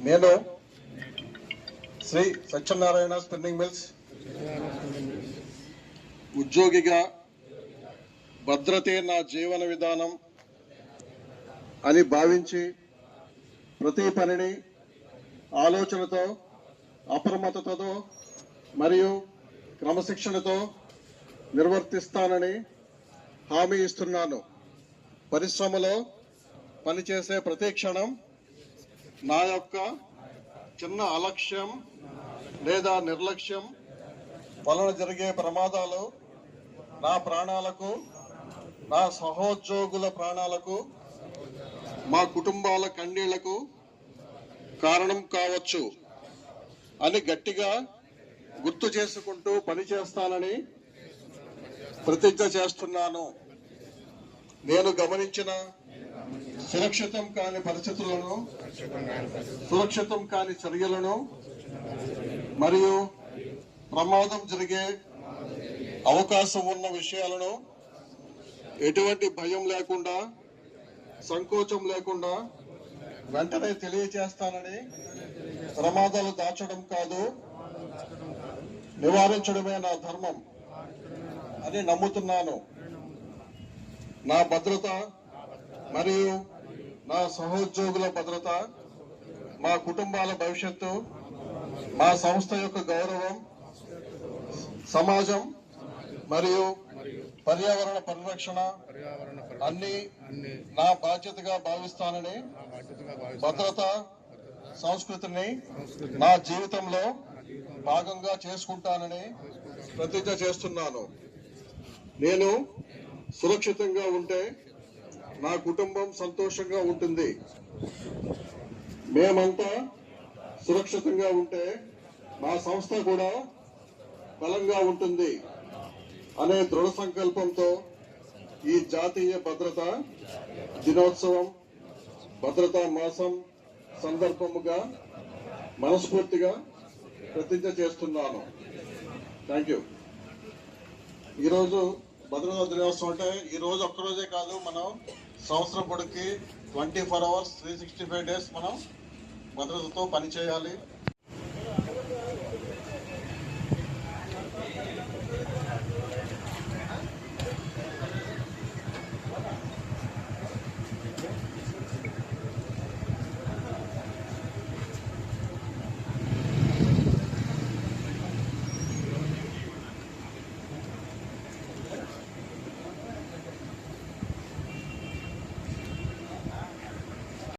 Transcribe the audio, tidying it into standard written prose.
నేను Shri Satyanarayana spinning mills ఉద్యోగిగా భద్రతే నా జీవన విధానం అని భావించి ప్రతి పనిని ఆలోచనతో, అప్రమత్తతతో మరియు క్రమశిక్షణతో నిర్వర్తిస్తానని హామీ ఇస్తున్నాను. పరిశ్రమలో పనిచేసే ప్రతి క్షణం నా యొక్క చిన్న అలక్ష్యం లేదా నిర్లక్ష్యం వలన జరిగే ప్రమాదాలు నా ప్రాణాలకు, నా సహోద్యోగుల ప్రాణాలకు, మా కుటుంబాల కన్నీళ్లకు కారణం కావచ్చు అని గట్టిగా గుర్తు చేసుకుంటూ పనిచేస్తానని ప్రతిజ్ఞ చేస్తున్నాను. నేను గమనించిన సురక్షితం కాని పరిస్థితులను, సురక్షితం కాని చర్యలను మరియు ప్రమాదం జరిగే అవకాశం ఉన్న విషయాలను ఎటువంటి భయం లేకుండా, సంకోచం లేకుండా వెంటనే తెలియజేస్తానని, ప్రమాదాలు దాచడం కాదు నివారించడమే నా ధర్మం అని నమ్ముతున్నాను. నా భద్రత మరియు నా సహోద్యోగుల భద్రత, మా కుటుంబాల భవిష్యత్తు, మా సంస్థ యొక్క గౌరవం, సమాజం మరియు పర్యావరణ పరిరక్షణ అన్ని నా బాధ్యతగా భావిస్తానని, భద్రత సంస్కృతిని నా జీవితంలో భాగంగా చేసుకుంటానని ప్రతిజ్ఞ చేస్తున్నాను. నేను సురక్షితంగా ఉంటే నా కుటుంబం సంతోషంగా ఉంటుంది. మేమంతా సురక్షితంగా ఉంటే మా సంస్థ కూడా బలంగా ఉంటుంది అనే దృఢ సంకల్పంతో ఈ జాతీయ భద్రతా దినోత్సవం, భద్రతా మాసం సందర్భముగా మనస్ఫూర్తిగా ప్రతిజ్ఞ చేస్తున్నాను. Thank you. ఈరోజు భద్రతా దినోత్సవం అంటే ఈ రోజు ఒక్కరోజే కాదు, మనం సంవత్సరం పొడికి 24 hours 365 days మనం భద్రతతో పనిచేయాలి.